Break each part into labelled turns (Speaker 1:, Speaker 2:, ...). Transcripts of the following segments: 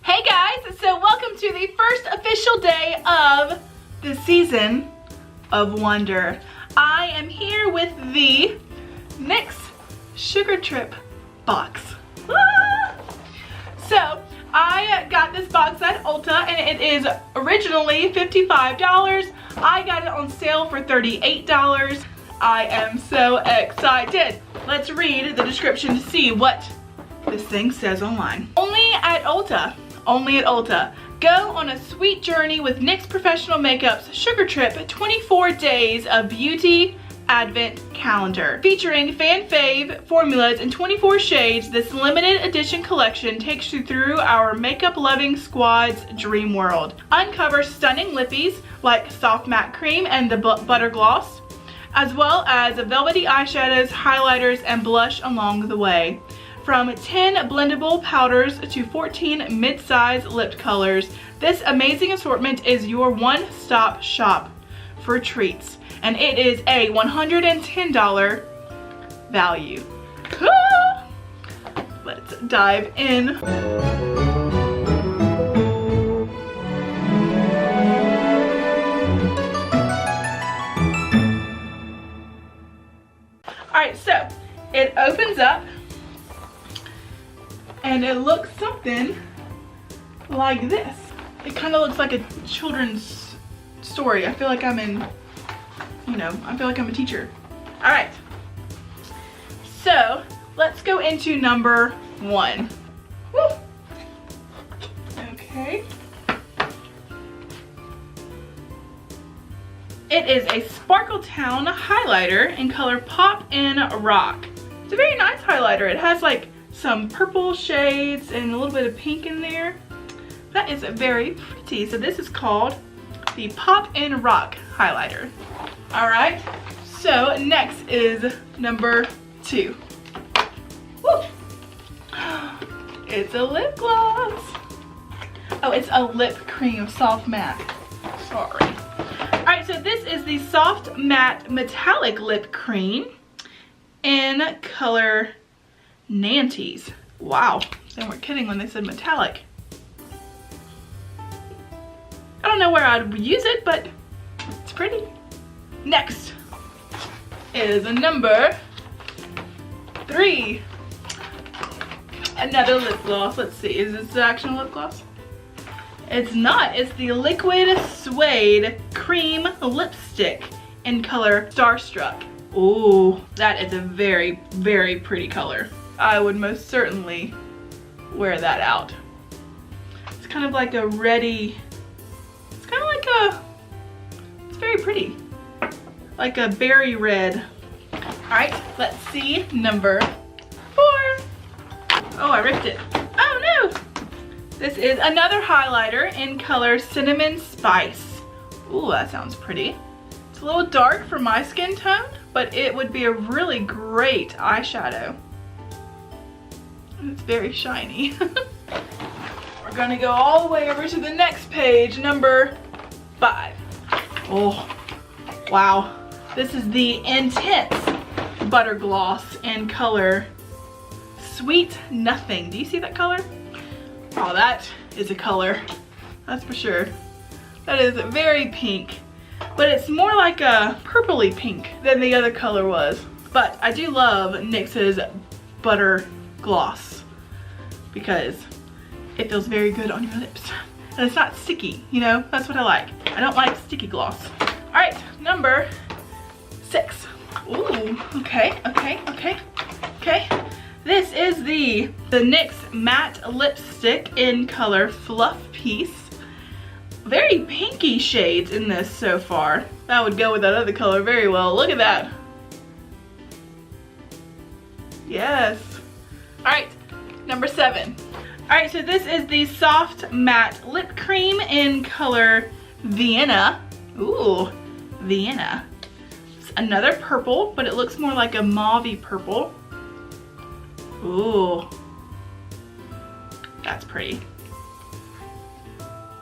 Speaker 1: Hey guys, so welcome to the first official day of the season of wonder. I am here with the NYX Sugar Trip box. Ah! So I got this box at Ulta and it is originally $55. I got it on sale for $38. I am so excited. Let's read the description to see what this thing says online. Only at Ulta. Only at Ulta. Go on a sweet journey with NYX Professional Makeup's Sugar Trip 24 Days of Beauty Advent Calendar. Featuring fan fave formulas in 24 shades, this limited edition collection takes you through our makeup loving squad's dream world. Uncover stunning lippies like Soft Matte Cream and the Butter Gloss, as well as velvety eyeshadows, highlighters, and blush along the way. From 10 blendable powders to 14 mid-size lip colors, this amazing assortment is your one-stop shop for treats. And it is a $110 value. Ah! Let's dive in. Alright, so it opens up. And it looks something like this. It kind of looks like a children's story. I feel like I'm in, I feel like I'm a teacher. All right. So let's go into number 1. Woo. Okay. It is a Sparkle Town highlighter in color Pop and Rock. It's a very nice highlighter. It has like some purple shades and a little bit of pink in there. That is very pretty. So this is called the Pop and Rock highlighter. All right, so next is number 2. Woo. It's a lip gloss. Oh, it's a lip cream, soft matte. Sorry. All right, so this is the Soft Matte Metallic Lip Cream in color Nantes. Wow, they weren't kidding when they said metallic. I don't know where I'd use it, but it's pretty. Next is number 3. Another lip gloss. Let's see, is this the actual lip gloss? It's not. It's the Liquid Suede Cream Lipstick in color Starstruck. Ooh, that is a very, very pretty color. I would most certainly wear that out. It's kind of like a reddy, it's kind of like a, it's very pretty. Like a berry red. All right, let's see number 4. Oh, I ripped it. Oh no! This is another highlighter in color Cinnamon Spice. Ooh, that sounds pretty. It's a little dark for my skin tone, but it would be a really great eyeshadow. It's very shiny. We're gonna go all the way over to the next page, number 5. Oh, wow. This is the Intense Butter Gloss in color Sweet Nothing. Do you see that color? Oh, that is a color. That's for sure. That is very pink, but it's more like a purpley pink than the other color was. But I do love NYX's Butter Gloss because it feels very good on your lips and it's not sticky, that's what I like. I don't like sticky gloss. All right, number 6. Ooh, okay. This is the NYX Matte Lipstick in color Fluff Piece. Very pinky shades in this so far. That would go with that other color very well. Look at that. Yes. All right, number 7. All right, so this is the Soft Matte Lip Cream in color Vienna. Ooh, Vienna. It's another purple, but it looks more like a mauve-y purple. Ooh, that's pretty.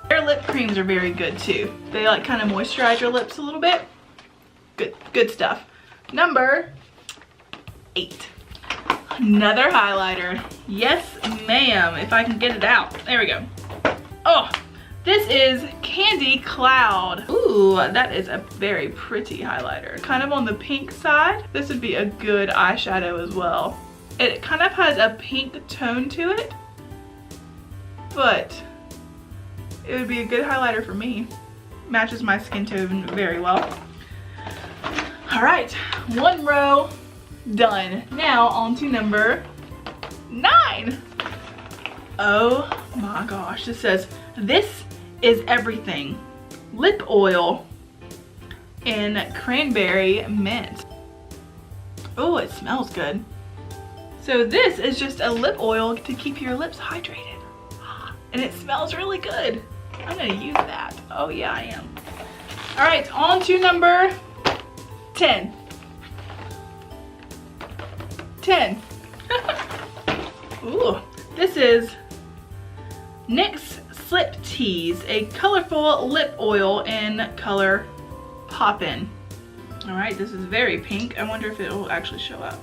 Speaker 1: Their lip creams are very good too. They like kind of moisturize your lips a little bit. Good stuff. Number 8. Another highlighter. Yes, ma'am. If I can get it out. There we go. Oh, this is Candy Cloud. Ooh, that is a very pretty highlighter. Kind of on the pink side. This would be a good eyeshadow as well. It kind of has a pink tone to it, but it would be a good highlighter for me. Matches my skin tone very well. All right, one row done. Now on to number 9. Oh my gosh, this says, this is everything. Lip oil in cranberry mint. Oh, it smells good. So this is just a lip oil to keep your lips hydrated. And it smells really good. I'm gonna use that. Oh yeah, I am. All right, on to number 10. 10. Ooh, this is NYX Slip Tease, a colorful lip oil in color Poppin'. All right, this is very pink. I wonder if it will actually show up.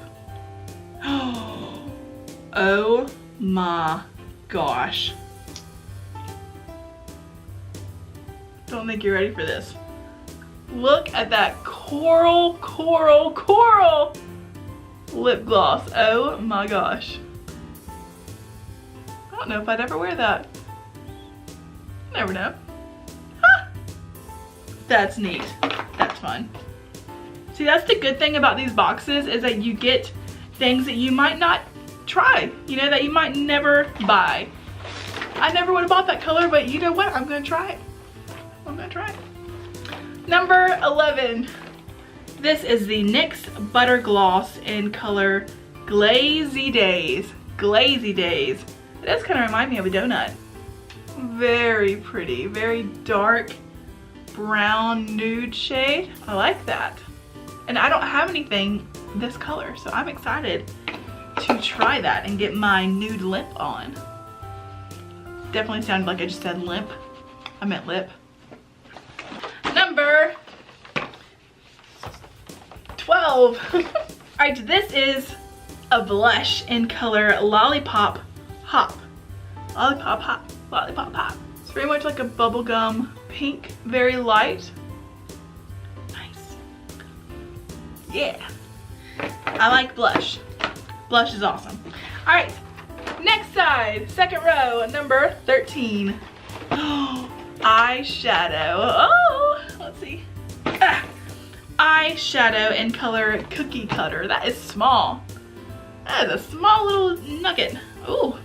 Speaker 1: Oh my gosh. Don't think you're ready for this. Look at that coral lip gloss. Oh my gosh. I don't know if I'd ever wear that. Never know. Huh. That's neat. That's fun. See, that's the good thing about these boxes, is that you get things that you might not try, you know, that you might never buy. I never would have bought that color, but you know what? I'm gonna try it. I'm gonna try it. Number 11. This is the NYX Butter Gloss in color Glazy Days. Glazy Days. It does kind of remind me of a donut. Very pretty, very dark brown nude shade. I like that. And I don't have anything this color, so I'm excited to try that and get my nude lip on. Definitely sounded like I just said limp. I meant lip. Number 12. Alright, this is a blush in color Lollipop Hop. Lollipop Hop. Lollipop Hop. It's very much like a bubblegum pink, very light. Nice. Yeah. I like blush. Blush is awesome. Alright, next side, second row, number 13. Eyeshadow. Oh, let's see. Eyeshadow in color Cookie Cutter. That is small. That is a small little nugget. Ooh.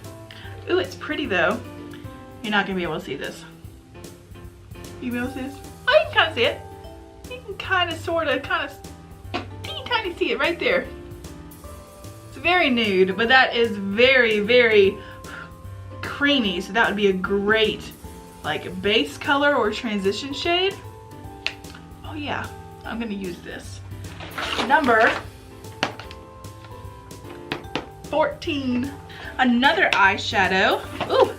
Speaker 1: Ooh, it's pretty though. You're not gonna be able to see this. You be able to see this? Oh, you can kind of see it. You can kind of, sort of, you can kind of see it right there. It's very nude, but that is very, very creamy. So that would be a great like base color or transition shade. Oh yeah, I'm gonna use this. Number 14. Another eyeshadow. Ooh,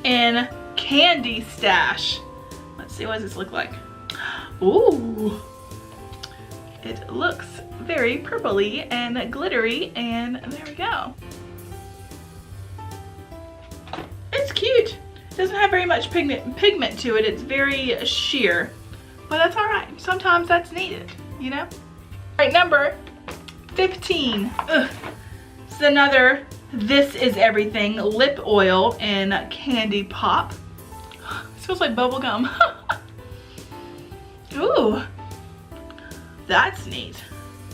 Speaker 1: in Candy Stash. Let's see, what does this look like? Ooh, it looks very purpley and glittery, and there we go. It's cute. It doesn't have very much pigment to it. It's very sheer, but that's all right. Sometimes that's needed, you know? All right, number 15. Ugh. This is another This Is Everything lip oil in Candy Pop. It smells like bubble gum. Ooh, that's neat.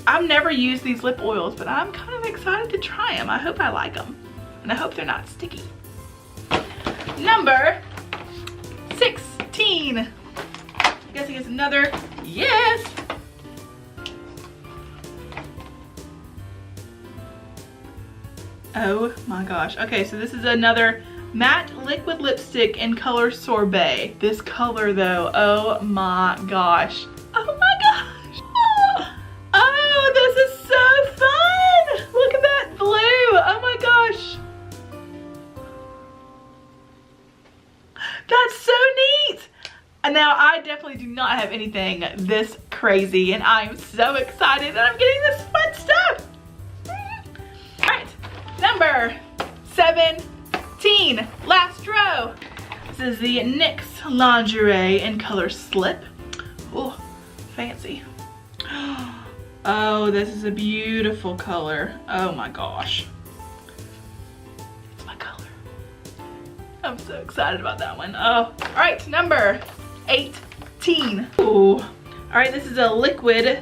Speaker 1: I've never used these lip oils, but I'm kind of excited to try them. I hope I like them, and I hope they're not sticky. Number 16. I'm guessing it's another, yes. Oh my gosh. Okay, so this is another matte liquid lipstick in color Sorbet. This color though, oh my gosh. Oh my gosh. Oh, this is so fun. Look at that blue. Oh my gosh. That's so neat. And now I definitely do not have anything this crazy, and I'm so excited that I'm getting this fun stuff. All right, number 17, last row. This is the NYX lingerie in color Slip. Oh, fancy. Oh, this is a beautiful color. Oh my gosh. It's my color. I'm so excited about that one. Oh, all right, number 18. Ooh. All right, this is a liquid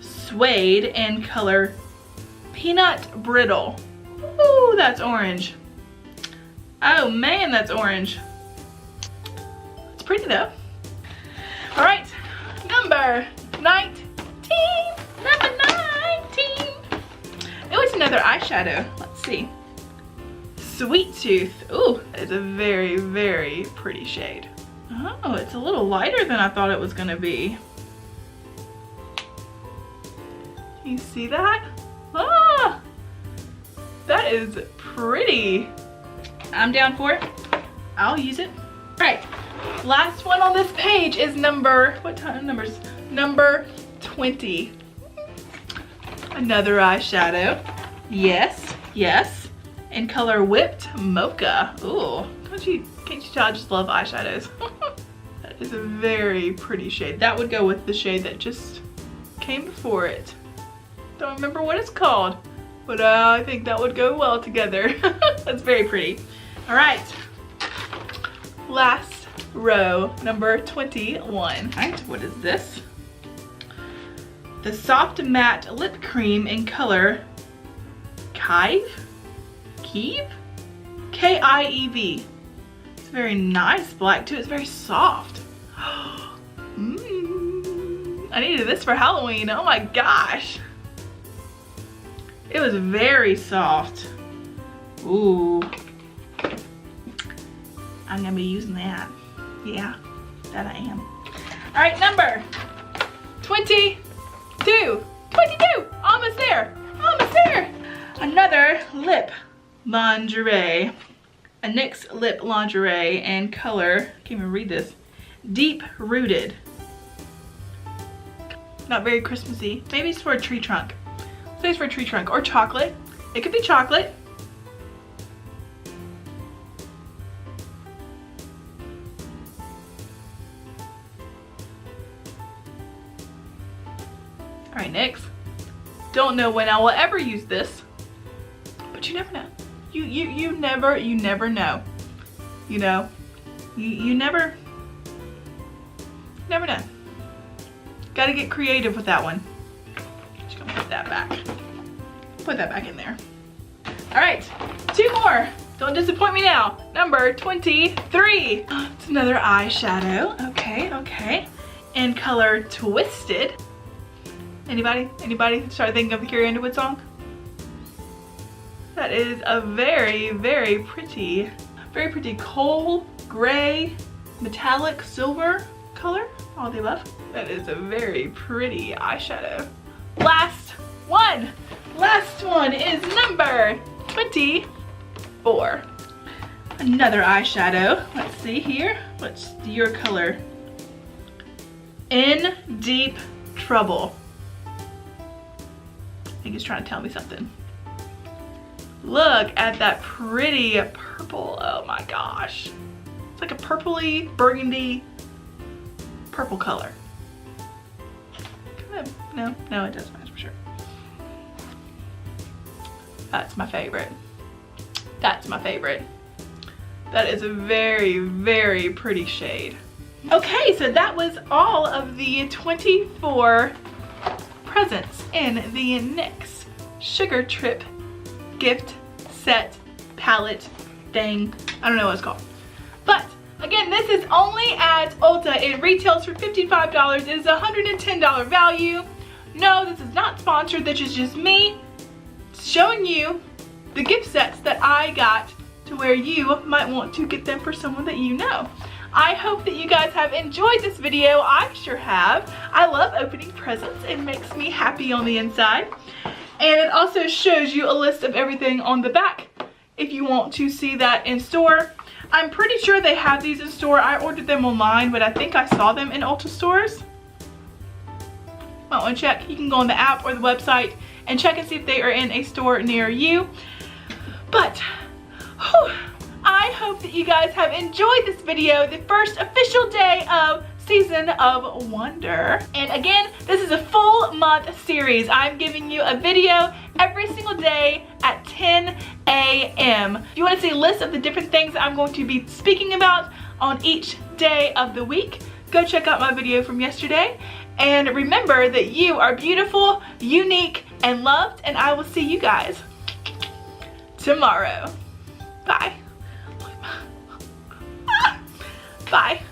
Speaker 1: suede in color Peanut Brittle. Ooh, that's orange. Oh man, that's orange. It's pretty though. All right, number 19. Number 19. Oh, it's another eyeshadow. Let's see. Sweet Tooth. Ooh, it's a very, very pretty shade. Oh, it's a little lighter than I thought it was gonna be. You see that? Ah, that is pretty. I'm down for it. I'll use it. All right, last one on this page is number, what time numbers? Number 20. Another eyeshadow. Yes, yes. In color Whipped Mocha. Ooh, can't you tell I just love eyeshadows? That is a very pretty shade. That would go with the shade that just came before it. Don't remember what it's called, but I think that would go well together. That's very pretty. All right, last row, number 21. All right, what is this? The Soft Matte Lip Cream in color Kieve? K-I-E-V. It's very nice black too. It's very soft. I needed this for Halloween. Oh my gosh. It was very soft. Ooh. I'm gonna be using that. Yeah, that I am. All right, number 22. 22, almost there, almost there. Another lip lingerie. A NYX lip lingerie in color, can't even read this, Deep Rooted. Not very Christmassy. Maybe it's for a tree trunk. Say it's for a tree trunk or chocolate. It could be chocolate. All right, NYX. Don't know when I will ever use this, but you never know. You never know. You know, you never know. Got to get creative with that one. Just gonna put that back. Put that back in there. All right, 2 more. Don't disappoint me now. Number 23. It's another eyeshadow. Okay, okay. In color Twisted. Anybody start thinking of the Carrie Underwood song? That is a very, very pretty coal gray, metallic silver color. All of the above. That is a very pretty eyeshadow. Last one is number 24. Another eyeshadow. Let's see here. What's your color? In Deep Trouble. I think he's trying to tell me something. Look at that pretty purple. Oh my gosh. It's like a purpley, burgundy, purple color. No, it doesn't match for sure. That's my favorite. That's my favorite. That is a very, very pretty shade. Okay, so that was all of the 24 presents in the NYX Sugar Trip gift set palette thing. I don't know what it's called. But again, this is only at Ulta. It retails for $55. It is a $110 value. No, this is not sponsored. This is just me showing you the gift sets that I got to where you might want to get them for someone that you know. I hope that you guys have enjoyed this video. I sure have. I love opening presents. It makes me happy on the inside. And it also shows you a list of everything on the back if you want to see that in store. I'm pretty sure they have these in store. I ordered them online, but I think I saw them in Ulta stores. Might want to check. You can go on the app or the website and check and see if they are in a store near you. But I I hope that you guys have enjoyed this video, the first official day of Season of Wonder. And again, this is a full month series. I'm giving you a video every single day at 10 a.m. If you want to see a list of the different things that I'm going to be speaking about on each day of the week, go check out my video from yesterday. And remember that you are beautiful, unique, and loved, and I will see you guys tomorrow. Bye. Bye.